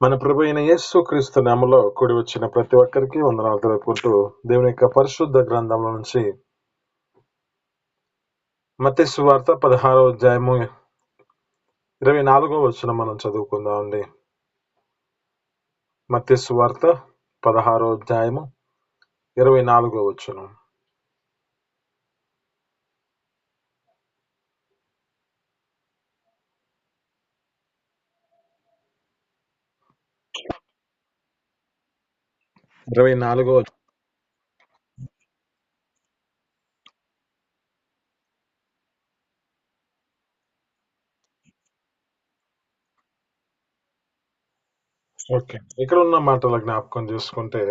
మన ప్రభు అయిన యేసుక్రీస్తు నామములో కూడి వచ్చిన ప్రతి ఒక్కరికి వందనాలు తెలుపుకుంటూ దేవుని యొక్క పరిశుద్ధ గ్రంథంలో నుంచి మత్తయి సువార్త 16వ అధ్యాయము 24వ వచనం మనం చదువుకుందాం అండి. మత్తయి సువార్త 16వ అధ్యాయము 24వ వచనం. ఓకే, ఇక్కడ ఉన్న మాటల జ్ఞాపకం చేసుకుంటే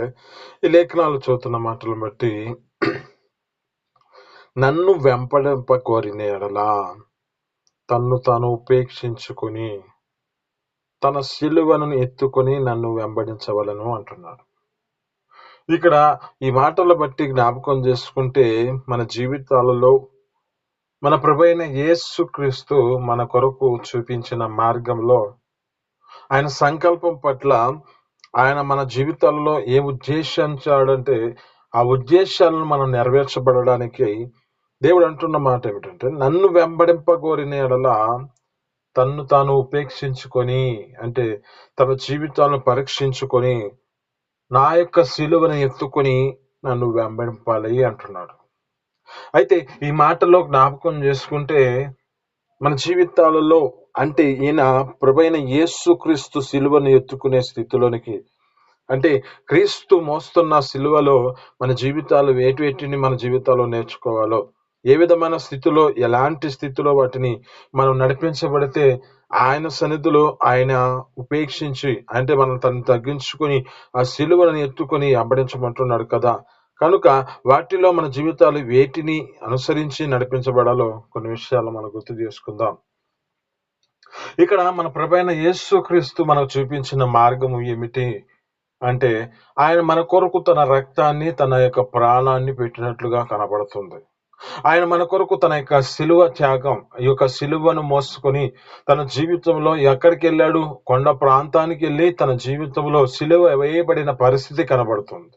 ఈ లేఖనాలు చదువుతున్న మాటలను బట్టి నన్ను వెంపడింప కోరిన ఎడలా తన్ను తాను ఉపేక్షించుకుని తన సిలువను ఎత్తుకొని నన్ను వెంబడించవలను అంటున్నాడు. ఇక్కడ ఈ మాటలు బట్టి జ్ఞాపకం చేసుకుంటే మన జీవితాలలో మన ప్రభువైన యేసుక్రీస్తు మన కొరకు చూపించిన మార్గంలో ఆయన సంకల్పం పట్ల ఆయన మన జీవితాల్లో ఏ ఉద్దేశించాడంటే ఆ ఉద్దేశాలను మనం నెరవేర్చబడడానికి దేవుడు అంటున్న మాట ఏమిటంటే నన్ను వెంబడింపగోరిన ఎడల తన్ను తాను ఉపేక్షించుకొని, అంటే తమ జీవితాలను పరీక్షించుకొని నా యొక్క సిలువను ఎత్తుకొని నన్ను వెంబడింపాలి అంటున్నాడు. అయితే ఈ మాటలో జ్ఞాపకం చేసుకుంటే మన జీవితాలలో అంటే ఈయన ప్రభువైన యేసుక్రీస్తు సిలువను ఎత్తుకునే స్థితిలోనికి, అంటే క్రీస్తు మోస్తున్న సిలువలో మన జీవితాలు వేటిని మన జీవితాల్లో నేర్చుకోవాలో, ఏ విధమైన స్థితిలో ఎలాంటి స్థితిలో వాటిని మనం నడిపించబడితే ఆయన సన్నిధిలో ఆయన ఉపేక్షించి, అంటే మనం తను తగ్గించుకొని ఆ సిలువను ఎత్తుకొని అబ్బడించమంటున్నాడు కదా. కనుక వాటిలో మన జీవితాలు వేటిని అనుసరించి నడిపించబడాలో కొన్ని విషయాలు మనం గుర్తు చేసుకుందాం. ఇక్కడ మన ప్రభువైన యేసుక్రీస్తు మనకు చూపించిన మార్గము ఏమిటి అంటే ఆయన మన కొరకు తన రక్తాన్ని తన యొక్క ప్రాణాన్ని పెట్టినట్లుగా కనబడుతుంది. ఆయన మన కొరకు తన యొక్క సిలువ త్యాగం, ఈ యొక్క సిలువను మోసుకొని తన జీవితంలో ఎక్కడికి వెళ్ళాడు, కొండ ప్రాంతానికి వెళ్ళి తన జీవితంలో సిలువ వేయబడిన పరిస్థితి కనబడుతుంది.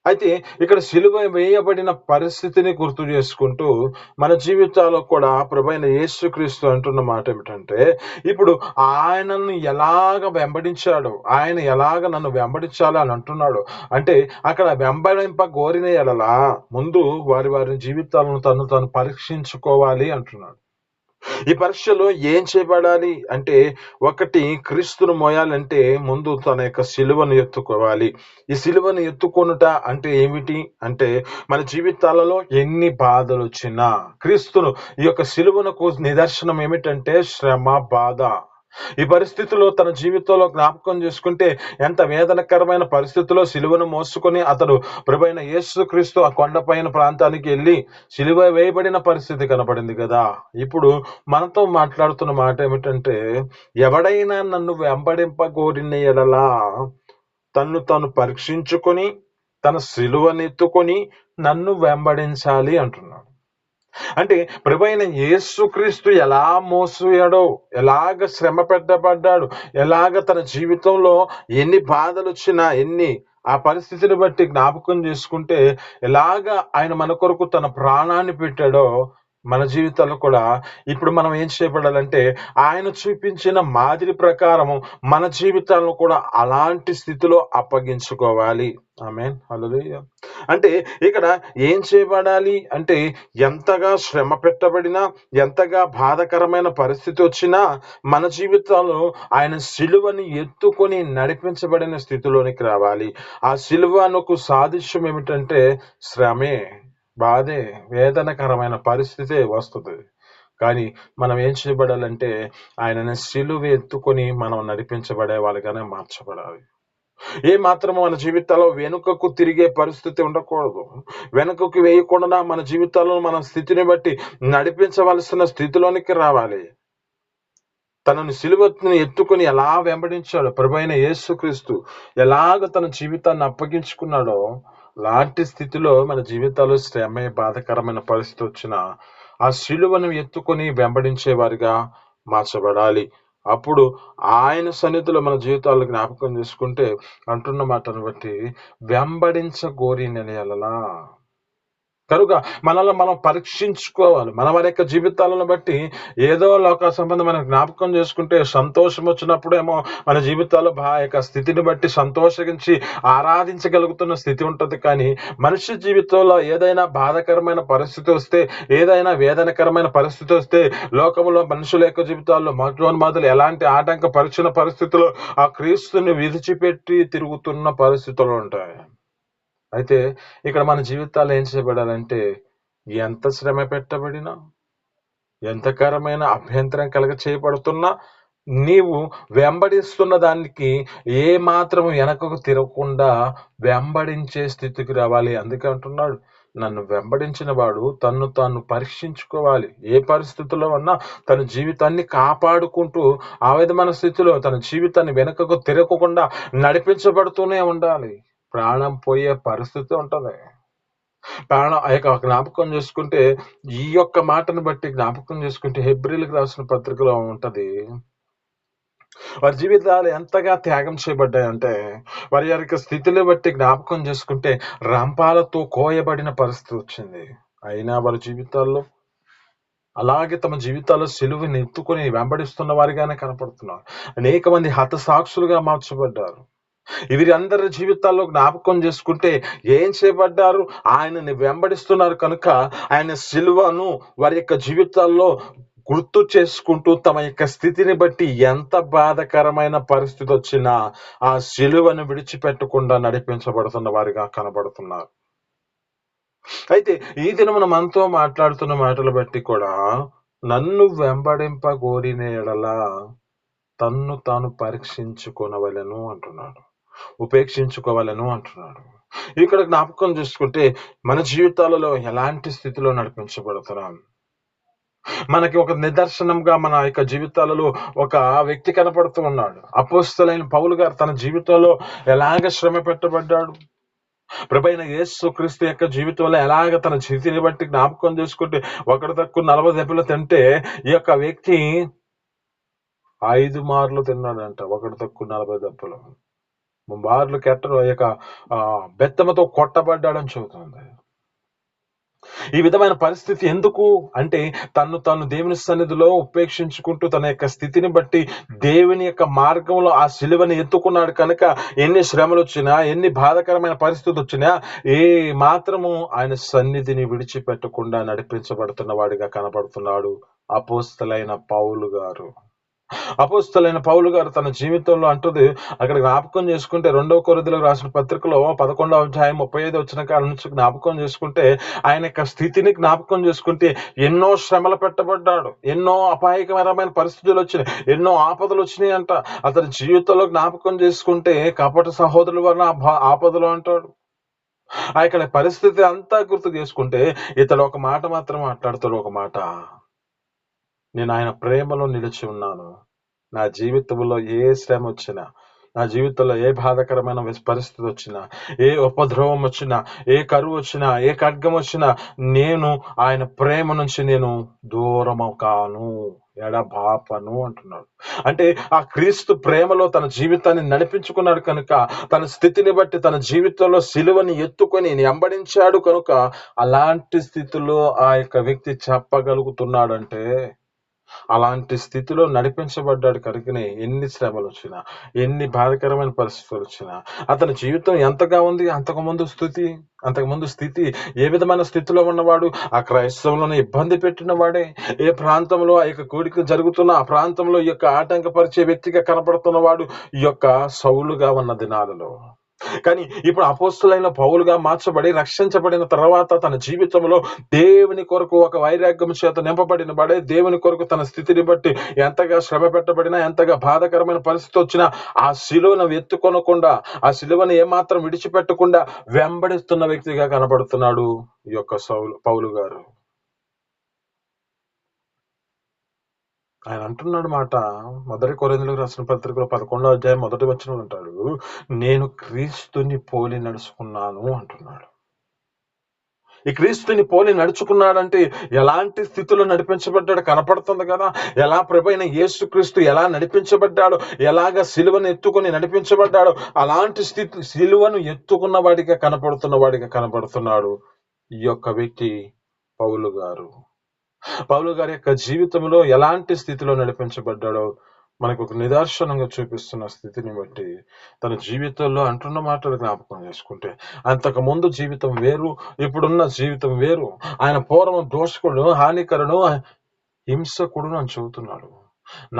అయితే ఇక్కడ సిలువ వేయబడిన పరిస్థితిని గుర్తు చేసుకుంటూ మన జీవితాల్లో కూడా ప్రభువైన యేసుక్రీస్తు అంటున్న మాట ఏమిటంటే ఇప్పుడు ఆయనను ఎలాగ వెంబడించాడు, ఆయన ఎలాగ నన్ను వెంబడించాలి అని అంటున్నాడు. అంటే అక్కడ వెంబడింప కోరిన ఎడలా ముందు వారి జీవితాలను తను పరీక్షించుకోవాలి అంటున్నాడు. ఈ పరీక్షలో ఏం చేయబడాలి అంటే ఒకటి, క్రీస్తును మోయాలంటే ముందు తన యొక్క సిలువను ఎత్తుకోవాలి. ఈ సిలువను ఎత్తుకొనుట అంటే ఏమిటి అంటే మన జీవితాలలో ఎన్ని బాధలు వచ్చినా క్రీస్తును ఈ యొక్క సిలువనకు నిదర్శనం ఏమిటంటే శ్రమ, బాధ. ఈ పరిస్థితిలో తన జీవితంలో జ్ఞాపకం చేసుకుంటే ఎంత వేదనకరమైన పరిస్థితిలో సిలువను మోసుకొని అతడు ప్రభువైన యేసుక్రీస్తు ఆ కొండపైన ప్రాంతానికి వెళ్ళి సిలువ వేయబడిన పరిస్థితి కనపడింది కదా. ఇప్పుడు మనతో మాట్లాడుతున్న మాట ఏమిటంటే ఎవడైనా నన్ను వెంబడింపగోరిన ఎడలా తన్ను తాను పరీక్షించుకొని తన సిలువనెత్తుకొని నన్ను వెంబడించాలి అంటున్నాడు. అంటే ప్రభువైన యేసుక్రీస్తు ఎలా మోసపోయాడో, ఎలాగ శ్రమ పెట్టబడ్డాడు, ఎలాగ తన జీవితంలో ఎన్ని బాధలు వచ్చినా ఆ పరిస్థితిని బట్టి జ్ఞాపకం చేసుకుంటే ఎలాగ ఆయన మన కొరకు తన ప్రాణాన్ని పెట్టాడో మన జీవితాల్లో కూడా ఇప్పుడు మనం ఏం చేయబడాలంటే ఆయన చూపించిన మాదిరి ప్రకారము మన జీవితాలను కూడా అలాంటి స్థితిలో అప్పగించుకోవాలి. ఆమేన్, హల్లెలూయా. అంటే ఇక్కడ ఏం చేయబడాలి అంటే ఎంతగా శ్రమ పెట్టబడినా, ఎంతగా బాధకరమైన పరిస్థితి వచ్చినా మన జీవితాల్లో ఆయన సిలువని ఎత్తుకొని నడిపించబడిన స్థితిలోనికి రావాలి. ఆ సిలువకు సాదృశ్యం ఏమిటంటే శ్రమే, బాధే, వేదనకరమైన పరిస్థితే వస్తుంది. కానీ మనం ఏం చేయబడాలంటే ఆయనని సిలువ ఎత్తుకొని మనం నడిపించబడే వాళ్ళగానే మార్చబడాలి. ఏ మాత్రము మన జీవితాల్లో వెనుకకు తిరిగే పరిస్థితి ఉండకూడదు. వెనుకకు వేయకుండా మన జీవితాల్లో మన స్థితిని బట్టి నడిపించవలసిన స్థితిలోనికి రావాలి. తనను సిలువను ఎత్తుకొని ఎలా వెంబడించాడో ప్రభువైన యేసుక్రీస్తు, ఎలాగ తన జీవితాన్ని అప్పగించుకున్నాడో లాంటి స్థితిలో మన జీవితాల్లో శ్రమ, బాధకరమైన పరిస్థితి వచ్చినా ఆ సిలువను ఎత్తుకొని వెంబడించే వారిగా మార్చబడాలి. అప్పుడు ఆయన సన్నిధిలో మన జీవితాలు జ్ఞాపకం చేసుకుంటే అంటున్న మాటను బట్టి వెంబడించగోరినని ఎడల కనుక మనల్ని మనం పరీక్షించుకోవాలి. మన యొక్క జీవితాలను బట్టి ఏదో లోక సంబంధమైన జ్ఞాపకం చేసుకుంటే సంతోషం వచ్చినప్పుడేమో మన జీవితాల్లో యొక్క స్థితిని బట్టి సంతోషించి ఆరాధించగలుగుతున్న స్థితి ఉంటది. కానీ మనిషి జీవితంలో ఏదైనా బాధాకరమైన పరిస్థితి వస్తే, ఏదైనా వేదనకరమైన పరిస్థితి వస్తే, లోకంలో మనుషుల యొక్క జీవితాల్లో మతోన్మాదులు ఎలాంటి ఆటంక పరిచిన పరిస్థితుల్లో ఆ క్రీస్తుని విడిచిపెట్టి తిరుగుతున్న పరిస్థితులు ఉంటాయి. అయితే ఇక్కడ మన జీవితాలు ఏం చేయబడాలంటే ఎంత శ్రమ పెట్టబడినా, ఎంతకరమైన అభ్యంతరం కలగ చేయబడుతున్నా నీవు వెంబడిస్తున్న దానికి ఏ మాత్రం వెనకకు తిరగకుండా వెంబడించే స్థితికి రావాలి. అందుకే అంటున్నాడు, నన్ను వెంబడించిన వాడు తన్ను తాను పరీక్షించుకోవాలి. ఏ పరిస్థితుల్లో ఉన్నా తన జీవితాన్ని కాపాడుకుంటూ ఆ విధమైన స్థితిలో తన జీవితాన్ని వెనకకు తిరగకుండా నడిపించబడుతూనే ఉండాలి. ప్రాణం పోయే పరిస్థితి ఉంటది. ప్రాణం ఆ యొక్క జ్ఞాపకం చేసుకుంటే ఈ యొక్క మాటను బట్టి జ్ఞాపకం చేసుకుంటే హెబ్రీలకు రాసిన పత్రికలో ఉంటది. వారి జీవితాలు ఎంతగా త్యాగం చేయబడ్డాయంటే వారి యొక్క స్థితిని బట్టి జ్ఞాపకం చేసుకుంటే రంపాలతో కోయబడిన పరిస్థితి వచ్చింది. అయినా వారి జీవితాల్లో అలాగే తమ జీవితాల్లో సిలువని ఎత్తుకొని వెంబడిస్తున్న వారిగానే కనపడుతున్నారు. అనేక మంది హతసాక్షులుగా మార్చబడ్డారు. వీరందరి జీవితాల్లో జ్ఞాపకం చేసుకుంటే ఏం చేయబడ్డారు? ఆయనని వెంబడిస్తున్నారు కనుక ఆయన సిలువను వారి యొక్క జీవితాల్లో గుర్తు చేసుకుంటూ తమ యొక్క స్థితిని బట్టి ఎంత బాధకరమైన పరిస్థితి వచ్చినా ఆ సిలువను విడిచిపెట్టకుండా నడిపించబడుతున్న వారిగా కనబడుతున్నారు. అయితే ఈ దినమున మనతో మాట్లాడుతున్న మాటలు బట్టి కూడా నన్ను వెంబడింపగోరిన ఎడల తన్ను తాను పరీక్షించుకొనవలెను అంటున్నాడు. ఉపేక్షించుకోవాలను అంటున్నాడు. ఇక్కడ జ్ఞాపకం చేసుకుంటే మన జీవితాలలో ఎలాంటి స్థితిలో నడిపించబడుతున్నాం. మనకి ఒక నిదర్శనంగా మన యొక్క జీవితాలలో ఒక వ్యక్తి కనపడుతూ ఉన్నాడు. అపోస్తలుడైన పౌలు గారు తన జీవితంలో ఎలాగ శ్రమ పెట్టబడ్డాడు. ప్రభువైన యేసుక్రీస్తు యొక్క జీవితంలో ఎలాగ తన స్థితిని బట్టి జ్ఞాపకం చేసుకుంటే ఒకటి తక్కువ 40 దెబ్బలు తింటే ఈ యొక్క వ్యక్తి 5 మార్లు తిన్నాడంట. ఒకటి తక్కువ 40 దెబ్బలు. బార్లు కెట్టరు యొక్క బెత్తమతో కొట్టబడ్డాడని చెబుతుంది. ఈ విధమైన పరిస్థితి ఎందుకు అంటే తను తాను దేవుని సన్నిధిలో ఉపేక్షించుకుంటూ తన యొక్క స్థితిని బట్టి దేవుని యొక్క మార్గంలో ఆ సిలువని ఎత్తుకున్నాడు కనుక ఎన్ని శ్రమలు వచ్చినా ఎన్ని బాధాకరమైన పరిస్థితి వచ్చినా ఏ మాత్రము ఆయన సన్నిధిని విడిచిపెట్టకుండా నడిపించబడుతున్న వాడిగా కనబడుతున్నాడు అపోస్తలైన పౌలు గారు. అపోస్తలుడైన పౌలు గారు తన జీవితంలో అంటుంది అక్కడ జ్ఞాపకం చేసుకుంటే 2వ కొరింథీయులకు రాసిన పత్రికలో 11వ అధ్యాయం 35 వచ్చిన కాడ నుంచి జ్ఞాపకం చేసుకుంటే ఆయన యొక్క స్థితిని జ్ఞాపకం చేసుకుంటే ఎన్నో శ్రమలు పెట్టబడ్డాడు. ఎన్నో అపాయకరమైన పరిస్థితులు వచ్చినాయి. ఎన్నో ఆపదలు వచ్చినాయి అంట. అతని జీవితంలో జ్ఞాపకం చేసుకుంటే కపట సహోదరుల వలన ఆపదలు అంటాడు. ఆ యొక్క పరిస్థితి అంతా గుర్తు చేసుకుంటే ఇతడు ఒక మాట మాత్రం మాట్లాడతాడు. ఒక మాట, నేను ఆయన ప్రేమలో నిలిచి ఉన్నాను. నా జీవితంలో ఏ శ్రమ వచ్చినా, నా జీవితంలో ఏ బాధాకరమైన పరిస్థితి వచ్చినా, ఏ ఉపద్రవం వచ్చినా, ఏ కరువు వచ్చినా, ఏ ఖడ్గం వచ్చినా నేను ఆయన ప్రేమ నుంచి నేను దూరము కాను, ఎడబాపను అంటున్నాడు. అంటే ఆ క్రీస్తు ప్రేమలో తన జీవితాన్ని నడిపించుకున్నాడు కనుక తన స్థితిని బట్టి తన జీవితంలో సిలువని ఎత్తుకొని వెంబడించాడు కనుక అలాంటి స్థితిలో ఆ యొక్క వ్యక్తి చెప్పగలుగుతున్నాడంటే అలాంటి స్థితిలో నడిపించబడ్డాడు కనుకనే ఎన్ని శ్రమలు వచ్చినా ఎన్ని బాధకరమైన పరిస్థితులు వచ్చినా అతని జీవితం ఎంతగా ఉంది అంతకుముందు స్థితి ఏ విధమైన స్థితిలో ఉన్నవాడు ఆ క్రైస్తవులను ఇబ్బంది పెట్టిన వాడే. ఏ ప్రాంతంలో ఆ యొక్క కోరిక జరుగుతున్న ఆ ప్రాంతంలో ఈ యొక్క ఆటంకపరిచే వ్యక్తిగా కనపడుతున్న వాడు ఈ యొక్క సౌలుగా ఉన్న దినాలలో. కానీ ఇప్పుడు అపోస్తలుడైన పౌలుగా మార్చబడి రక్షించబడిన తర్వాత తన జీవితంలో దేవుని కొరకు ఒక వైరాగ్యం చేత నింపబడిన వాడే. దేవుని కొరకు తన స్థితిని బట్టి ఎంతగా శ్రమ పెట్టబడినా ఎంతగా బాధాకరమైన పరిస్థితి వచ్చినా ఆ శిలువను ఎత్తుకొనకుండా ఆ శిలువను ఏమాత్రం విడిచిపెట్టకుండా వెంబడిస్తున్న వ్యక్తిగా కనబడుతున్నాడు ఈ యొక్క పౌలు గారు. ఆయన అంటున్నాడు మాట, 1 కొరింథీయులకు రాసిన పత్రికలో 11వ అధ్యాయం 1వ వచనంలో అంటాడు, నేను క్రీస్తుని పోలి నడుచుకున్నాను అంటున్నాడు. ఈ క్రీస్తుని పోలి నడుచుకున్నాడంటే ఎలాంటి స్థితిలో నడిపించబడ్డాడు కనపడుతుంది కదా. ఎలా ప్రభైన యేసుక్రీస్తు ఎలా నడిపించబడ్డాడో, ఎలాగ సిలువను ఎత్తుకొని నడిపించబడ్డాడో అలాంటి స్థితి, సిలువను ఎత్తుకున్న వాడిగా కనపడుతున్నాడు ఈ యొక్క వ్యక్తి పౌలు గారు. పౌలు గారి యొక్క జీవితంలో ఎలాంటి స్థితిలో నడిపించబడ్డాడో మనకు ఒక నిదర్శనంగా చూపిస్తున్న స్థితిని బట్టి తన జీవితంలో అంటున్న మాటలు జ్ఞాపకం చేసుకుంటే, అంతకు ముందు జీవితం వేరు, ఇప్పుడున్న జీవితం వేరు. ఆయన పూర్వం దోషకుడు, హానికరుడు, హింసకుడు అని చెబుతున్నాడు.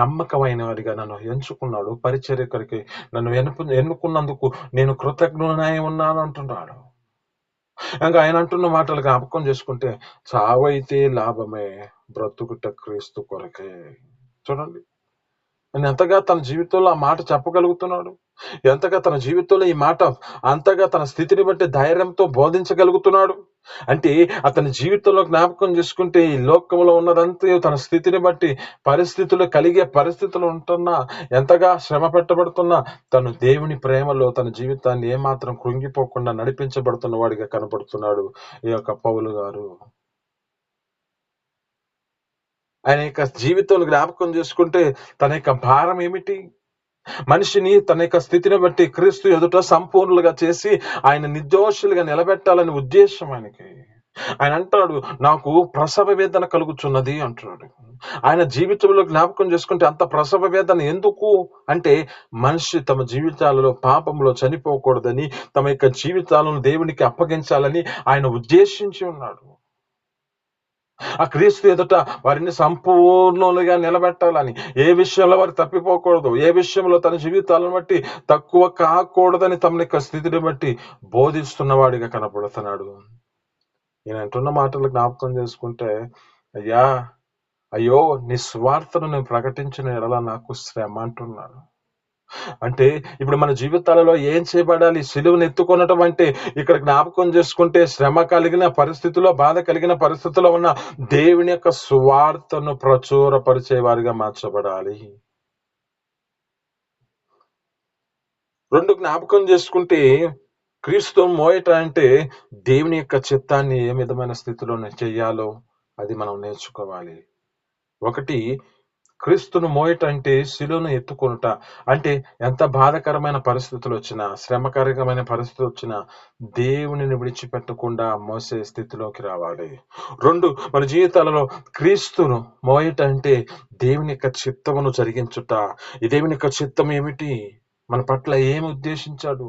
నమ్మకమైన వాడిగా నన్ను ఎంచుకున్నాడు, పరిచర్యకరికి నన్ను ఎన్నుకున్నందుకు నేను కృతజ్ఞుడనై ఉన్నాను అంటున్నాడు. ఇంకా ఆయన అంటున్న మాటలు జ్ఞాపకం చేసుకుంటే, చావైతే లాభమే, బ్రతుకుట క్రీస్తు కొరకే. చూడండి, ఆయన ఎంతగా తన జీవితంలో ఆ మాట చెప్పగలుగుతున్నాడు, ఎంతగా తన జీవితంలో ఈ మాట అంతగా తన స్థితిని బట్టి ధైర్యంతో బోధించగలుగుతున్నాడు. అంటే అతని జీవితంలో జ్ఞాపకం చేసుకుంటే ఈ లోకంలో ఉన్నదంతా తన స్థితిని బట్టి, పరిస్థితులు కలిగే పరిస్థితులు ఉంటున్నా, ఎంతగా శ్రమ పెట్టబడుతున్నా తను దేవుని ప్రేమలో తన జీవితాన్ని ఏమాత్రం కృంగిపోకుండా నడిపించబడుతున్న వాడిగా కనపడుతున్నాడు ఈ యొక్క పౌలు గారు. ఆయన యొక్క జీవితంలో జ్ఞాపకం చేసుకుంటే తన యొక్క భారం ఏమిటి? మనిషిని తన యొక్క స్థితిని బట్టి క్రీస్తు ఎదుట సంపూర్ణులుగా చేసి ఆయన నిర్దోషులుగా నిలబెట్టాలని ఉద్దేశం ఆయనకి. ఆయన అంటాడు, నాకు ప్రసవ వేదన కలుగుచున్నది అంటున్నాడు. ఆయన జీవితంలో జ్ఞాపకం చేసుకుంటే అంత ప్రసవ వేదన ఎందుకు అంటే, మనిషి తమ జీవితాలలో పాపంలో చనిపోకూడదని, తమ యొక్క జీవితాలను దేవునికి అప్పగించాలని ఆయన ఉద్దేశించి ఉన్నాడు. ఆ క్రీస్తు ఎదుట వారిని సంపూర్ణులుగా నిలబెట్టాలని, ఏ విషయంలో వారు తప్పిపోకూడదు, ఏ విషయంలో తన జీవితాలను బట్టి తక్కువ కాకూడదని తమ యొక్క స్థితిని బట్టి బోధిస్తున్నవాడిగా కనపడుతున్నాడు. ఈయన అంటున్న మాటలు జ్ఞాపకం చేసుకుంటే, అయ్యా, అయ్యో, నీ స్వార్థను నేను ప్రకటించిన ఎడల నాకు శ్రమ అంటున్నాడు. అంటే ఇప్పుడు మన జీవితాలలో ఏం చేయబడాలి? సిలువను ఎత్తుకొనటం అంటే ఇక్కడ జ్ఞాపకం చేసుకుంటే శ్రమ కలిగిన పరిస్థితుల్లో, బాధ కలిగిన పరిస్థితుల్లో ఉన్న దేవుని యొక్క సువార్తను ప్రచురపరిచే వారిగా మార్చబడాలి. 2 జ్ఞాపకం చేసుకుంటే, క్రీస్తు మోయట అంటే దేవుని యొక్క చిత్తాన్ని ఏ విధమైన స్థితిలో చెయ్యాలో అది మనం నేర్చుకోవాలి. 1, క్రీస్తును మోయట అంటే శిలువను ఎత్తుకొనుట. అంటే ఎంత బాధాకరమైన పరిస్థితులు వచ్చినా, శ్రమకరమైన పరిస్థితులు వచ్చినా దేవునిని విడిచిపెట్టకుండా మోసే స్థితిలోకి రావాలి. 2, మన జీవితాలలో క్రీస్తును మోయట అంటే దేవుని యొక్క చిత్తమును జరిగించుట. ఈ దేవుని యొక్క చిత్తం ఏమిటి? మన పట్ల ఏమి ఉద్దేశించాడు,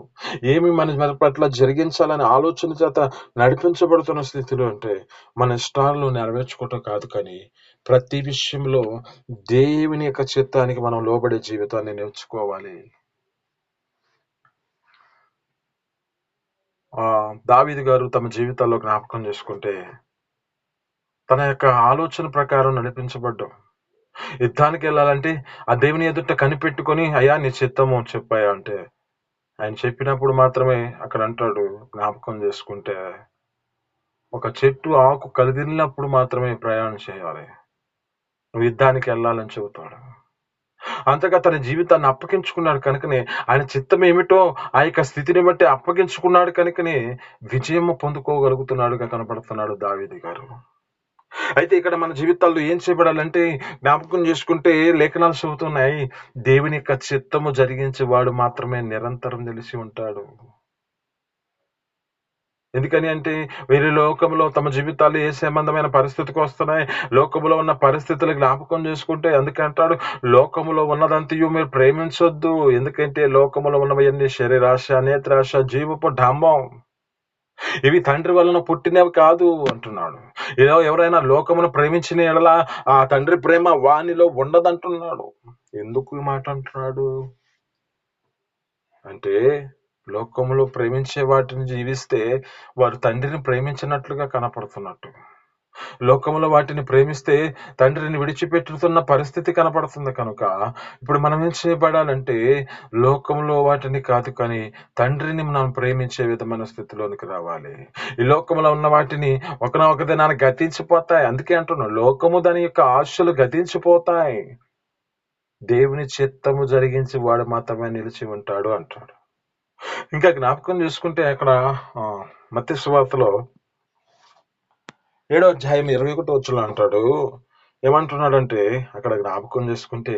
ఏమి మన పట్ల జరిగించాలనే ఆలోచన చేత నడిపించబడుతున్న స్థితిలో అంటే మన ఇష్టాలను నెరవేర్చుకోవటం కాదు, కానీ ప్రతి విషయంలో దేవుని యొక్క చిత్తానికి మనం లోబడే జీవితాన్ని నేర్చుకోవాలి. దావీదు గారు తమ జీవితాల్లో జ్ఞాపకం చేసుకుంటే తన యొక్క ఆలోచన ప్రకారం నడిపించబడ్డం. యుద్ధానికి వెళ్ళాలంటే ఆ దేవుని ఎదుట కనిపెట్టుకొని, అయ్యా నీ చిత్తము చెప్పాయా అంటే ఆయన చెప్పినప్పుడు మాత్రమే అక్కడ అంటాడు, జ్ఞాపకం చేసుకుంటే, ఒక చెట్టు ఆకు కదిలినప్పుడు మాత్రమే ప్రయాణం చేయాలి, నువ్వు యుద్ధానికి వెళ్ళాలని చెబుతాడు. అంతగా తన జీవితాన్ని అప్పగించుకున్నాడు కనుకనే, ఆయన చిత్తం ఏమిటో ఆ యొక్క స్థితిని బట్టి అప్పగించుకున్నాడు కనుకనే విజయము పొందుకోగలుగుతున్నాడుగా కనపడుతున్నాడు దావీదు గారు. అయితే ఇక్కడ మన జీవితాల్లో ఏం చేయబడాలంటే జ్ఞాపకం చేసుకుంటే లేఖనాలు చెబుతున్నాయి, దేవుని యొక్క చిత్తము జరిగించే వాడు మాత్రమే నిరంతరం నిలిచి ఉంటాడు. ఎందుకని అంటే వేరే లోకంలో తమ జీవితాలు ఏ సంబంధమైన పరిస్థితికి వస్తున్నాయి, లోకంలో ఉన్న పరిస్థితులు జ్ఞాపకం చేసుకుంటే అందుకే అంటాడు, లోకములో ఉన్నదంతయు మీరు ప్రేమించొద్దు, ఎందుకంటే లోకములో ఉన్నవన్నీ శరీరాశ, నేత్రాశ, జీవపు డంబం, ఇవి తండ్రి వలన పుట్టినవి కాదు అంటున్నాడు. ఏదో ఎవరైనా లోకమును ప్రేమించిన ఎడల ఆ తండ్రి ప్రేమ వానిలో ఉండదంటున్నాడు. ఎందుకు ఈ మాట అంటున్నాడు అంటే, లోకములో ప్రేమించే వాటిని జీవిస్తే వారు తండ్రిని ప్రేమించినట్లుగా కనపడుతున్నట్టు, లోకములో వాటిని ప్రేమిస్తే తండ్రిని విడిచిపెట్టుతున్న పరిస్థితి కనపడుతుంది. కనుక ఇప్పుడు మనం ఏం చేయబడాలంటే లోకంలో వాటిని కాదు, కానీ తండ్రిని మనం ప్రేమించే విధమైన స్థితిలోనికి రావాలి. ఈ లోకంలో ఉన్న వాటిని ఒక దినాన గతించిపోతాయి. అందుకే అంటున్నాను, లోకము దాని యొక్క ఆశలు గతించిపోతాయి, దేవుని చిత్తము జరిగించి వాడు మాత్రమే నిలిచి ఉంటాడు అంటాడు. ఇంకా జ్ఞాపకం చేసుకుంటే అక్కడ మత్తయి సువార్తలో 7:21 అంటాడు. ఏమంటున్నాడంటే అక్కడ జ్ఞాపకం చేసుకుంటే,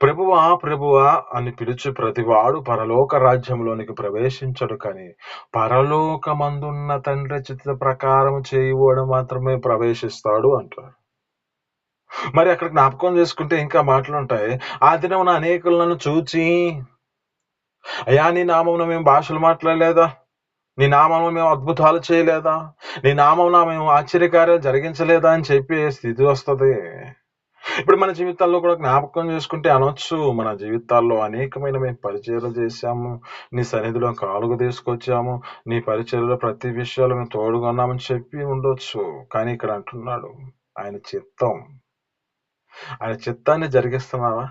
ప్రభువా ప్రభువా అని పిలుచు ప్రతివాడు పరలోక రాజ్యంలోనికి ప్రవేశించడు కానీ పరలోకమందున్న తండ్రి చిత్త ప్రకారం చేయువాడు మాత్రమే ప్రవేశిస్తాడు అంటాడు. మరి అక్కడ జ్ఞాపకం చేసుకుంటే ఇంకా మాటలుంటాయి. ఆ దినమున అనేకులను చూచి, అయ్యా నీ నామమున మేము భాషలు మాట్లాడలేదా? నీ నామమున మేము అద్భుతాలు చేయలేదా? నీ నామమున మేము ఆశ్చర్యకార్యాలు జరిగించలేదా అని చెప్పే స్థితి వస్తది. ఇప్పుడు మన జీవితాల్లో కూడా జ్ఞాపకం చేసుకుంటే అనొచ్చు, మన జీవితాల్లో అనేకమైన మేము పరిచర్యలు చేశాము, నీ సన్నిధిలో కాలుగు తీసుకొచ్చాము, నీ పరిచర్యలో ప్రతి విషయాలు మేము తోడుగా ఉన్నామని చెప్పి ఉండొచ్చు. కానీ ఇక్కడ అంటున్నాడు ఆయన చిత్తాన్ని జరిగిస్తున్నావా?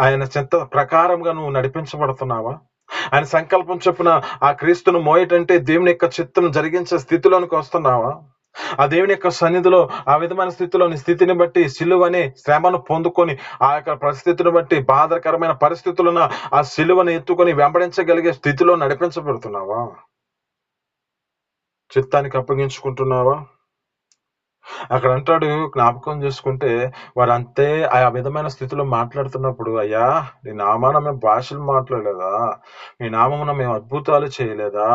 ఆయన చిత్త ప్రకారంగా నువ్వు నడిపించబడుతున్నావా? ఆయన సంకల్పం చొప్పున ఆ క్రీస్తును మోయటంటే దేవుని యొక్క చిత్తం జరిగించే స్థితిలోనికి వస్తున్నావా? ఆ దేవుని యొక్క సన్నిధిలో ఆ విధమైన స్థితిలో నీ స్థితిని బట్టి సిలువని శ్రమను పొందుకొని ఆ యొక్క పరిస్థితిని బట్టి బాధకరమైన పరిస్థితులను ఆ సిలువను ఎత్తుకొని వెంబడించగలిగే స్థితిలో నడిపించబడుతున్నావా? చిత్తానికి అప్పగించుకుంటున్నావా? అక్కడ అంటాడు, జ్ఞాపకం చేసుకుంటే వారంతే ఆ విధమైన స్థితిలో మాట్లాడుతున్నప్పుడు, అయ్యా నీ నామాన మేము భాషలు మాట్లాడలేదా? నీ నామమున మేము అద్భుతాలు చేయలేదా?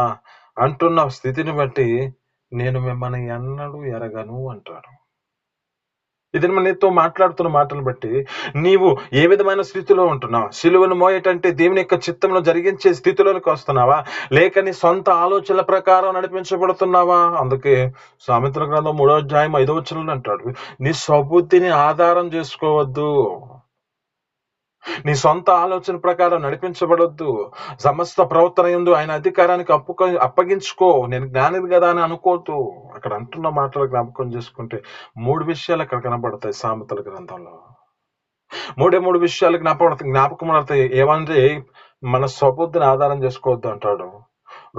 అంటున్న స్థితిని బట్టి నేను మిమ్మల్ని ఎన్నడూ ఎరగను అంటాడు. ఇది నీతో మాట్లాడుతున్న మాటలు బట్టి నీవు ఏ విధమైన స్థితిలో ఉంటున్నావు? సిలువను మోయటంటే దేవుని యొక్క చిత్తంలో జరిగించే స్థితిలోనికి వస్తున్నావా? లేక నీ సొంత ఆలోచనల ప్రకారం నడిపించబడుతున్నావా? అందుకే సామెతల గ్రంథం 3:5 అంటాడు, నీ స్వబుద్ధిని ఆధారం చేసుకోవద్దు. నీ సొంత ఆలోచన ప్రకారం నడిపించబడొద్దు. సమస్త ప్రవర్తన యందు ఆయన అధికారానికి అప్పగించుకో. నేను జ్ఞానిని కదా అని అనుకోవద్దు. అక్కడ అంటున్న మాటలు జ్ఞాపకం చేసుకుంటే 3 విషయాలు అక్కడ కనబడతాయి సామెతల గ్రంథంలో. 3 విషయాలు జ్ఞాపకం పడతాయి. ఏమంటే మన స్వబుద్ధిని ఆధారం చేసుకోవద్దు అంటాడు.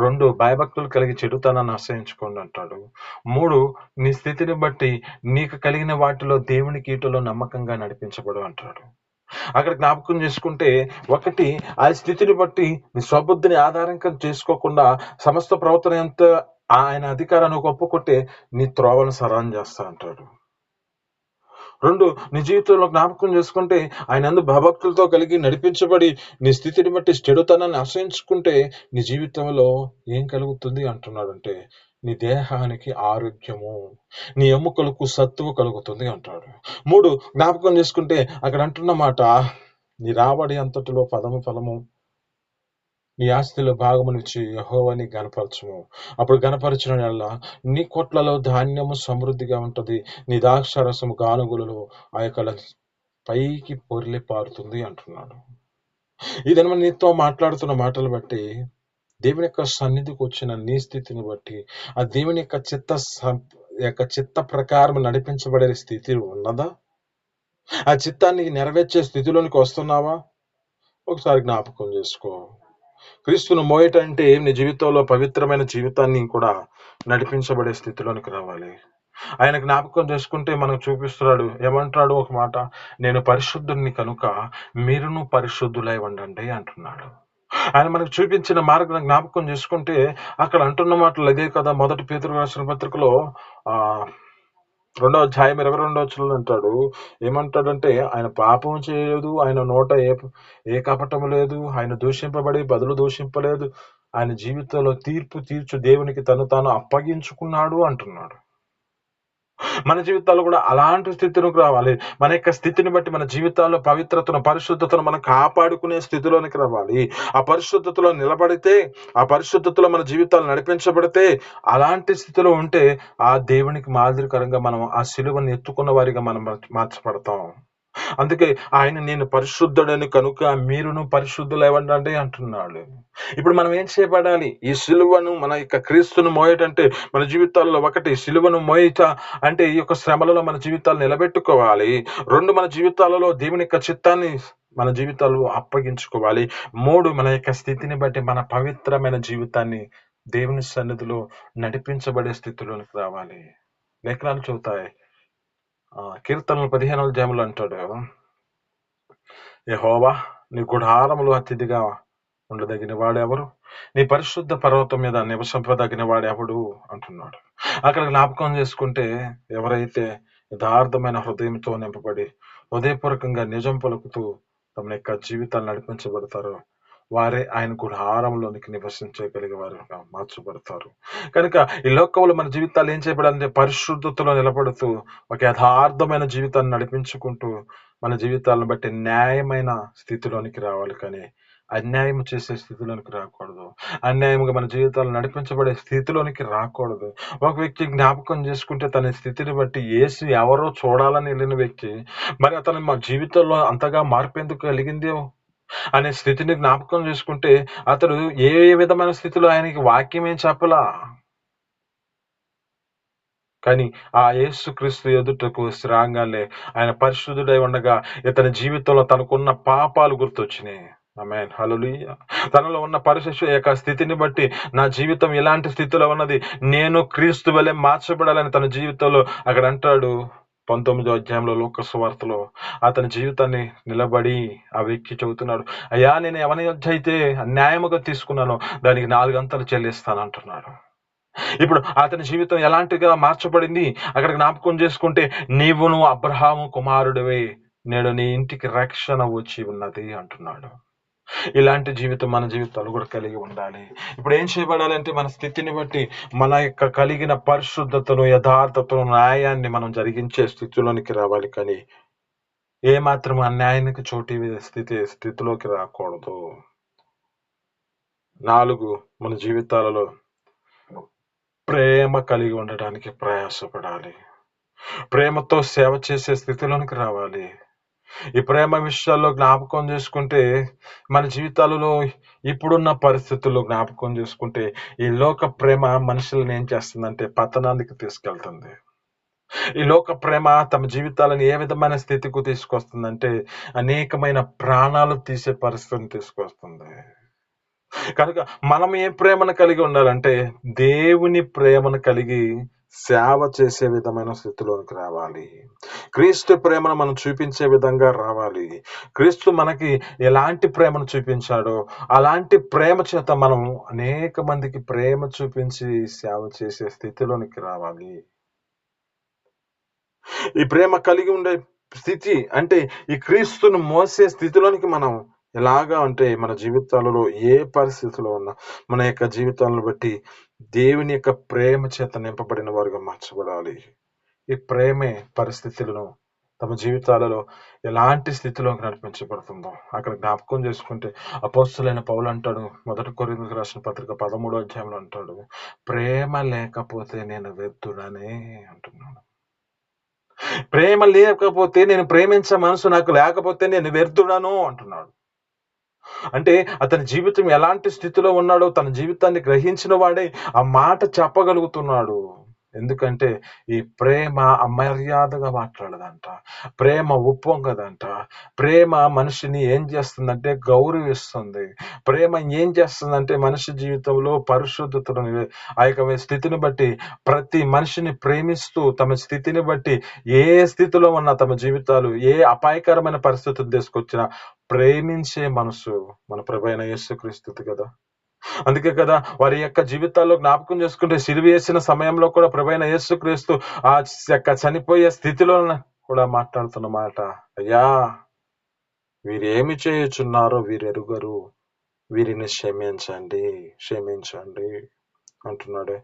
2 భయభక్తులు కలిగి చెడుతనాన్ని అసహించుకోండి అంటాడు. 3 నీ స్థితిని బట్టి నీకు కలిగిన వాటిలో దేవునికి ఈటలో నమ్మకంగా నడిపించబడు అంటాడు. అక్కడ జ్ఞాపకం చేసుకుంటే 1 ఆ స్థితిని బట్టి నీ స్వబుద్ధిని ఆధారంగా చేసుకోకుండా సమస్త ప్రవర్తన ఎంత ఆయన అధికారాన్ని ఒప్పుకుంటే నీ త్రోవను సరళం చేస్తా అంటాడు. 2 నీ జీవితంలో జ్ఞాపకం చేసుకుంటే ఆయన యందు భయభక్తులతో కలిగి నడిపించబడి నీ స్థితిని బట్టి చెడుతనాన్ని అసహించుకుంటే నీ జీవితంలో ఏం కలుగుతుంది అంటున్నాడంటే నీ దేహానికి ఆరోగ్యము, నీ ఎముకలకు సత్తువ కలుగుతుంది అంటాడు. 3 జ్ఞాపకం చేసుకుంటే అక్కడ అంటున్న మాట, నీ రాబడి అంతటిలో ఫలము నీ ఆస్తిలో భాగమునిచ్చి యెహోవాని గనపరచుము. అప్పుడు గనపరచిన యెడల నీ కొట్లలో ధాన్యము సమృద్ధిగా ఉంటది. నీ ద్రాక్షారసము గానుగులలో ఆ యొక్క పైకి పొర్లి పారుతుంది అంటున్నాడు. ఈ దినము నీతో మాట్లాడుతున్న మాటలు బట్టి దేవుని యొక్క సన్నిధికి వచ్చిన నీ స్థితిని బట్టి ఆ దేవుని యొక్క చిత్త ప్రకారం నడిపించబడే స్థితి ఉన్నదా? ఆ చిత్తాన్ని నెరవేర్చే స్థితిలోనికి వస్తున్నావా? ఒకసారి జ్ఞాపకం చేసుకో. క్రీస్తును మోయటంటే నీ జీవితంలో పవిత్రమైన జీవితాన్ని కూడా నడిపించబడే స్థితిలోనికి రావాలి. ఆయన జ్ఞాపకం చేసుకుంటే మనకు చూపిస్తున్నాడు. ఏమంటాడు ఒక మాట, నేను పరిశుద్ధుని కనుక మీరును పరిశుద్ధులై ఉండండి అంటున్నాడు. ఆయన మనకు చూపించిన మార్గం జ్ఞాపకం చేసుకుంటే అక్కడ అంటున్న మాటలు అదే కదా. 1 పేతురు రాసిన పత్రికలో 2:22 అంటాడు. ఏమంటాడంటే ఆయన పాపం చేయలేదు, ఆయన నోట ఏ కపటము లేదు, ఆయన దూషింపబడి బదులు దూషింపలేదు, ఆయన జీవితంలో తీర్పు తీర్చు దేవునికి తను తాను అప్పగించుకున్నాడు అంటున్నాడు. మన జీవితాల్లో కూడా అలాంటి స్థితిలోకి రావాలి. మన యొక్క స్థితిని బట్టి మన జీవితాల్లో పవిత్రతను, పరిశుద్ధతను మనం కాపాడుకునే స్థితిలోనికి రావాలి. ఆ పరిశుద్ధతలో నిలబడితే, ఆ పరిశుద్ధతలో మన జీవితాలు నడిపించబడితే, అలాంటి స్థితిలో ఉంటే ఆ దేవునికి మాదిరికరంగా మనం ఆ సిలువను ఎత్తుకున్న వారిగా మనం మార్చబడతాం. అందుకే ఆయన నేను పరిశుద్ధుడని కనుక మీరును పరిశుద్ధులైవండి అంటున్నాడు. ఇప్పుడు మనం ఏం చేయబడాలి? ఈ సిలువను మన యొక్క క్రీస్తును మోయటంటే మన జీవితాల్లో 1 సిలువను మోయట అంటే ఈ యొక్క శ్రమలలో మన జీవితాలు నిలబెట్టుకోవాలి. 2 మన జీవితాలలో దేవుని యొక్క చిత్తాన్ని మన జీవితాల్లో అప్పగించుకోవాలి. 3 మన యొక్క స్థితిని బట్టి మన పవిత్రమైన జీవితాన్ని దేవుని సన్నిధిలో నడిపించబడే స్థితిలోనికి రావాలి. లేఖనాలు చెబుతాయి. కీర్తనలు 15 అంటాడు, యెహోవా నీ గుడారములో అతిథిగా ఉండదగిన వాడెవరు? నీ పరిశుద్ధ పర్వతం మీద నివసింపదగిన వాడెవడు అంటున్నాడు. అక్కడ జ్ఞాపకం చేసుకుంటే ఎవరైతే యథార్థమైన హృదయంతో నింపబడి హృదయపూర్వకంగా నిజం పలుకుతూ తమ యొక్క జీవితాలు నడిపించబడతారో వారే ఆయన గుడారంలోనికి నివసించగలిగే వారుగా మార్చబడతారు. కనుక ఈ లోకంలో మన జీవితాలు ఏం చేయబడాలంటే పరిశుద్ధతలో నిలబడుతూ ఒక యథార్థమైన జీవితాన్ని నడిపించుకుంటూ మన జీవితాలను బట్టి న్యాయమైన స్థితిలోనికి రావాలి, కానీ అన్యాయం చేసే స్థితిలోనికి రాకూడదు. అన్యాయంగా మన జీవితాలు నడిపించబడే స్థితిలోనికి రాకూడదు. ఒక వ్యక్తి జ్ఞాపకం చేసుకుంటే తన స్థితిని బట్టి యేసు ఎవరో చూడాలని వెళ్ళిన వ్యక్తి మరి అతను మా జీవితంలో అంతగా మార్పు ఎందుకు కలిగింది అనే స్థితిని జ్ఞాపకం చేసుకుంటే అతడు ఏ విధమైన స్థితిలో ఆయనకి వాక్యం ఏం చెప్పలా, కానీ ఆ యేసుక్రీస్తు ఎదుటకు రాగానే ఆయన పరిశుద్ధుడై ఉండగా ఇతని జీవితంలో తనకున్న పాపాలు గుర్తొచ్చినాయి. ఆమేన్, హల్లెలూయా. తనలో ఉన్న పరిశుద్ధ యొక్క స్థితిని బట్టి నా జీవితం ఇలాంటి స్థితిలో ఉన్నది, నేను క్రీస్తు వలె మార్చబడాలని తన జీవితంలో అక్కడ అంటాడు. 19వ అధ్యాయంలో లూకా సువార్తలో అతని జీవితాన్ని నిలబడి ఆ వ్యక్తి చెబుతున్నాడు, అయ్యా నేను ఎవరి యొద్ద అయితే అన్యాయముగా తీసుకున్నానో దానికి 4 అంతలు చెల్లిస్తాను అంటున్నాడు. ఇప్పుడు అతని జీవితం ఎలాంటిగా మార్చబడింది అక్కడ జ్ఞాపకం చేసుకుంటే, నువ్వు అబ్రహాము కుమారుడివే, నేడు నీ ఇంటికి రక్షణ వచ్చి ఉన్నది అంటున్నాడు. ఇలాంటి జీవితం మన జీవితాలు కూడా కలిగి ఉండాలి. ఇప్పుడు ఏం చేయబడాలంటే మన స్థితిని బట్టి మన యొక్క కలిగిన పరిశుద్ధతను, యథార్థతను, న్యాయాన్ని మనం జరిగించే స్థితిలోనికి రావాలి, కానీ ఏ మాత్రం అన్యాయానికి చోటు స్థితిలోకి రాకూడదు. 4, మన జీవితాలలో ప్రేమ కలిగి ఉండడానికి ప్రయాసపడాలి. ప్రేమతో సేవ చేసే స్థితిలోనికి రావాలి. ఈ ప్రేమ విషయాల్లో జ్ఞాపకం చేసుకుంటే మన జీవితాలలో ఇప్పుడున్న పరిస్థితుల్లో జ్ఞాపకం చేసుకుంటే ఈ లోక ప్రేమ మనుషులను ఏం చేస్తుందంటే పతనానికి తీసుకెళ్తుంది. ఈ లోక ప్రేమ తమ జీవితాలను ఏ విధమైన స్థితికి తీసుకొస్తుందంటే అనేకమైన ప్రాణాలు తీసే పరిస్థితిని తీసుకొస్తుంది. కనుక మనం ఏ ప్రేమను కలిగి ఉండాలంటే దేవుని ప్రేమను కలిగి సేవ చేసే విధమైన స్థితిలోనికి రావాలి. క్రీస్తు ప్రేమను మనం చూపించే విధంగా రావాలి. క్రీస్తు మనకి ఎలాంటి ప్రేమను చూపించాడో అలాంటి ప్రేమ చేత మనం అనేక మందికి ప్రేమ చూపించి సేవ చేసే స్థితిలోనికి రావాలి. ఈ ప్రేమ కలిగి ఉండే స్థితి అంటే ఈ క్రీస్తును మోసే స్థితిలోనికి మనం ఎలాగా అంటే మన జీవితాలలో ఏ పరిస్థితిలో ఉన్నా మన యొక్క జీవితాలను బట్టి దేవుని యొక్క ప్రేమ చేత నింపబడిన వారుగా మార్చబడాలి. ఈ ప్రేమే పరిస్థితులను తమ జీవితాలలో ఎలాంటి స్థితిలోకి నడిపించబడుతుందో అక్కడ జ్ఞాపకం చేసుకుంటే అపోస్తలుడైన పౌలు అంటాడు, 1 కొరింథీయులకు రాసిన పత్రిక 13వ అధ్యాయంలో అంటాడు, ప్రేమ లేకపోతే నేను వ్యర్థుడనే అంటున్నాను. ప్రేమ లేకపోతే నేను ప్రేమించే మనసు నాకు లేకపోతే నేను వ్యర్థుడను అంటున్నాడు. అంటే అతని జీవితం ఎలాంటి స్థితిలో ఉన్నాడో తన జీవితాన్ని గ్రహించిన వాడే ఆ మాట చెప్పగలుగుతున్నాడు. ఎందుకంటే ఈ ప్రేమ అమర్యాదగా మాట్లాడదంట, ప్రేమ ఉప్పొంగదంట, ప్రేమ మనిషిని ఏం చేస్తుందంటే గౌరవిస్తుంది. ప్రేమ ఏం చేస్తుందంటే మనిషి జీవితంలో పరిశుద్ధతను ఆ యొక్క స్థితిని బట్టి ప్రతి మనిషిని ప్రేమిస్తూ తమ స్థితిని బట్టి ఏ స్థితిలో ఉన్న తమ జీవితాలు ఏ అపాయకరమైన పరిస్థితులు తీసుకొచ్చినా ప్రేమించే మనసు మన ప్రభువైన యేసుక్రీస్తు కదా. అందుకే కదా వారి యొక్క జీవితాల్లో జ్ఞాపకం చేసుకుంటే సిలువ వేసిన సమయంలో కూడా ప్రభువైన యేసుక్రీస్తు ఆ యొక్క చనిపోయే స్థితిలో కూడా మాట్లాడుతున్న మాట, అయ్యా వీరేమి చేయుచున్నారో వీరెరుగరు, వీరిని క్షమించండి అంటున్నాడే.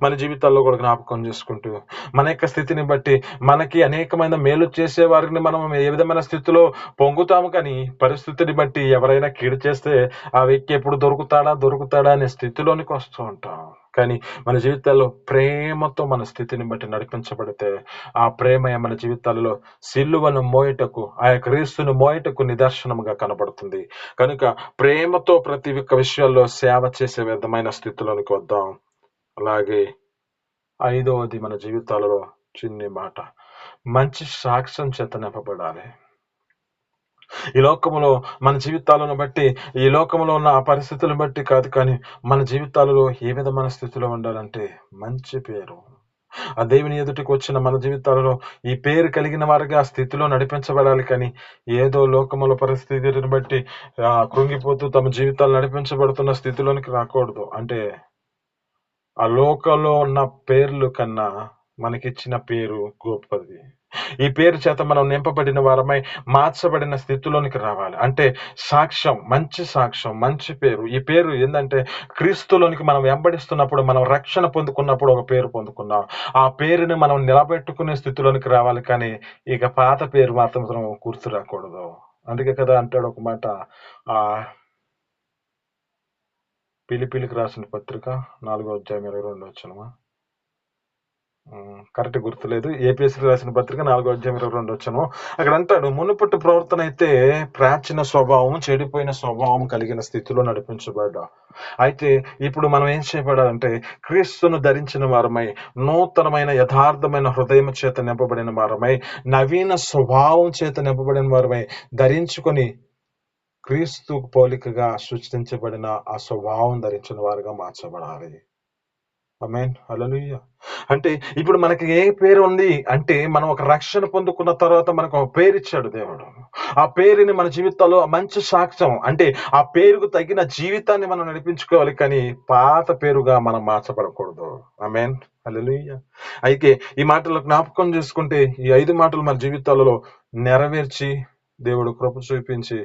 మన జీవితాల్లో కూడా జ్ఞాపకం చేసుకుంటూ మన యొక్క స్థితిని బట్టి మనకి అనేకమైన మేలు చేసే వారిని మనం ఏ విధమైన స్థితిలో పొంగుతాము, కానీ పరిస్థితిని బట్టి ఎవరైనా కీడు చేస్తే ఆ వ్యక్తి ఎప్పుడు దొరుకుతాడా అనే స్థితిలోనికి వస్తూ ఉంటాం. కానీ మన జీవితాల్లో ప్రేమతో మన స్థితిని బట్టి నడిపించబడితే ఆ ప్రేమ మన జీవితాలలో సిలువను మోయటకు ఆ యొక్క క్రీస్తును మోయటకు నిదర్శనముగా కనబడుతుంది. కనుక ప్రేమతో ప్రతి ఒక్క విషయాల్లో సేవ చేసే విధమైన స్థితిలోనికి వద్దాం. అలాగే 5వది మన జీవితాలలో చిన్ని మాట, మంచి సాక్ష్యం చేత నింపబడాలి. ఈ లోకములో మన జీవితాలను బట్టి ఈ లోకంలో ఉన్న ఆ పరిస్థితులను బట్టి కాదు, కానీ మన జీవితాలలో ఏ విధమైన స్థితిలో ఉండాలంటే మంచి పేరు, ఆ దేవుని ఎదుటికి వచ్చిన మన జీవితాలలో ఈ పేరు కలిగిన వారిగా ఆ స్థితిలో నడిపించబడాలి, కానీ ఏదో లోకముల పరిస్థితిని బట్టి కృంగిపోతూ తమ జీవితాలు నడిపించబడుతున్న స్థితిలోనికి రాకూడదు. అంటే ఆ లోకంలో ఉన్న పేర్లు కన్నా మనకిచ్చిన పేరు గొప్పది. ఈ పేరు చేత మనం నింపబడిన వారమై మార్చబడిన స్థితిలోనికి రావాలి. అంటే సాక్ష్యం, మంచి సాక్ష్యం, మంచి పేరు. ఈ పేరు ఏంటంటే క్రీస్తులోనికి మనం వెంబడిస్తున్నప్పుడు, మనం రక్షణ పొందుకున్నప్పుడు ఒక పేరు పొందుకున్నాం. ఆ పేరుని మనం నిలబెట్టుకునే స్థితిలోనికి రావాలి, కానీ ఇక పాత పేరు మాత్రం గుర్తు రాకూడదు. అందుకే కదా అంటాడు ఒక మాట, ఆ పిలిపిలికి రాసిన పత్రిక 4:22 కరెక్ట్ గుర్తులేదు. ఏపీఎస్సీ రాసిన పత్రిక 4:22 అక్కడ అంటాడు, మునుపటి ప్రవర్తన అయితే ప్రాచీన స్వభావం, చెడిపోయిన స్వభావం కలిగిన స్థితిలో నడిపించబడ్డా. అయితే ఇప్పుడు మనం ఏం చేయబడాలంటే క్రీస్తును ధరించిన వారమై, నూతనమైన యథార్థమైన హృదయం చేత నింపబడిన వారమై, నవీన స్వభావం చేత నింపబడిన వారమై ధరించుకొని క్రీస్తు పోలికగా సృష్టించబడిన ఆ స్వభావం ధరించిన వారుగా మార్చబడాలి. ఆమేన్, హల్లెలూయా. అంటే ఇప్పుడు మనకి ఏ పేరు ఉంది అంటే, మనం ఒక రక్షణ పొందుకున్న తర్వాత మనకు ఒక పేరు ఇచ్చాడు దేవుడు. ఆ పేరుని మన జీవితాల్లో మంచి సాక్ష్యం, అంటే ఆ పేరుకు తగిన జీవితాన్ని మనం నడిపించుకోవాలి, కానీ పాత పేరుగా మనం మార్చబడకూడదు. ఆమేన్, హల్లెలూయా. అయితే ఈ మాటలు జ్ఞాపకం చేసుకుంటే, ఈ 5 మాటలు మన జీవితాలలో నెరవేర్చి దేవుడు కృప చూపించి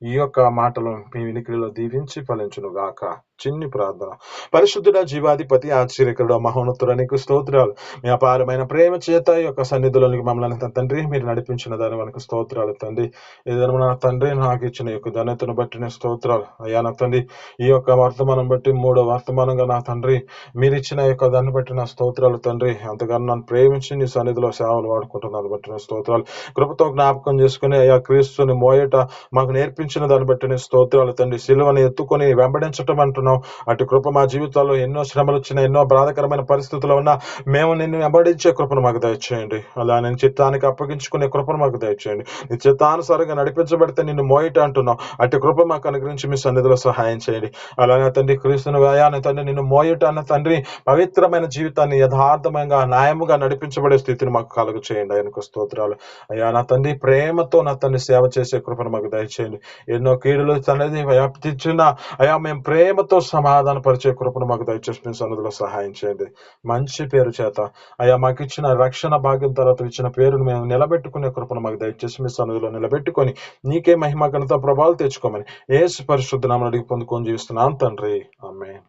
ఈ యొక్క మాటలు మీ వినికిడిలో దీవించి ఫలించును గాక. చిన్ని ప్రార్థన. పరిశుద్ధుడ, జీవాధిపతి, ఆశ్చర్యకరుడ, మహోన్నతుడ, నీకు స్తోత్రాలు. మీ అపారమైన ప్రేమ చేత ఈ యొక్క సన్నిధిలోనికి మమ్మల్ని తండ్రి మీరు నడిపించిన దాని మనకు స్తోత్రాలు తండ్రి. ఏదైనా నా తండ్రి నాకు ఇచ్చిన ఈ యొక్క ధన్యతను బట్టి నేను స్తోత్రాలు అయ్యా. నా తండ్రి ఈ యొక్క వర్తమానం బట్టి 3వ వర్తమానంగా నా తండ్రి మీరు ఇచ్చిన యొక్క దాన్ని బట్టి నా స్తోత్రాలు తండ్రి. అంతగానో నన్ను ప్రేమించి నీ సన్నిధిలో సేవలు వాడుకుంటున్నాను బట్టి నా స్తోత్రాలు. కృపతో జ్ఞాపకం చేసుకుని అయ్యా క్రీస్తుని మోయట మాకు నేర్పించిన దాన్ని బట్టి నీ స్తోత్రాలు తండ్రి. సిలువను ఎత్తుకొని వెంబడించటం అంటున్నాం. అటు కృప మా జీవితాల్లో ఎన్నో శ్రమలు వచ్చిన, ఎన్నో బాధాకరమైన పరిస్థితులు ఉన్నా మేము నిన్ను వెంబడించే కృపను మాకు దయచేయండి. అలా నేను చిత్తానికి అప్పగించుకునే కృపను మాకు దయచేయండి. నీ చిత్తానుసారంగా నడిపించబడితే నిన్ను మోయట అంటున్నాం. అటు కృప మాకు అనుగ్రహించి మీ సన్నిధిలో సహాయం చేయండి. అలానే తండ్రి క్రీస్తును వ్యాయాన్ని తండ్రి నిన్ను మోయట అన్న తండ్రి పవిత్రమైన జీవితాన్ని యథార్థంగా న్యాయముగా నడిపించబడే స్థితిని మాకు కలుగు చేయండి. ఆయనకు స్తోత్రాలు అయ్యా. నా తండ్రి ప్రేమతో నా తండ్రి సేవ చేసే కృపను మాకు దయచేయండి. ఎన్నో కీడులు తండ్రి వ్యాప్తించిన అయ్యా మేము ప్రేమతో సమాధాన పరిచే కృపను మాకు దయచేసి మీ సన్నిధిలో సహాయం చేయండి. మంచి పేరు చేత అయ్యా మాకు ఇచ్చిన రక్షణ భాగ్యం తర్వాత ఇచ్చిన పేరును మేము నిలబెట్టుకునే కృపను మాకు దయచేసి మీ సన్నిధిలో నిలబెట్టుకొని నీకే మహిమ ఘనత ప్రభావాలు తెచ్చుకోమని యేసు పరిశుద్ధ నామమున అడిగి పొందుకొని జీవిస్తున్నాం తండ్రి. ఆమేన్.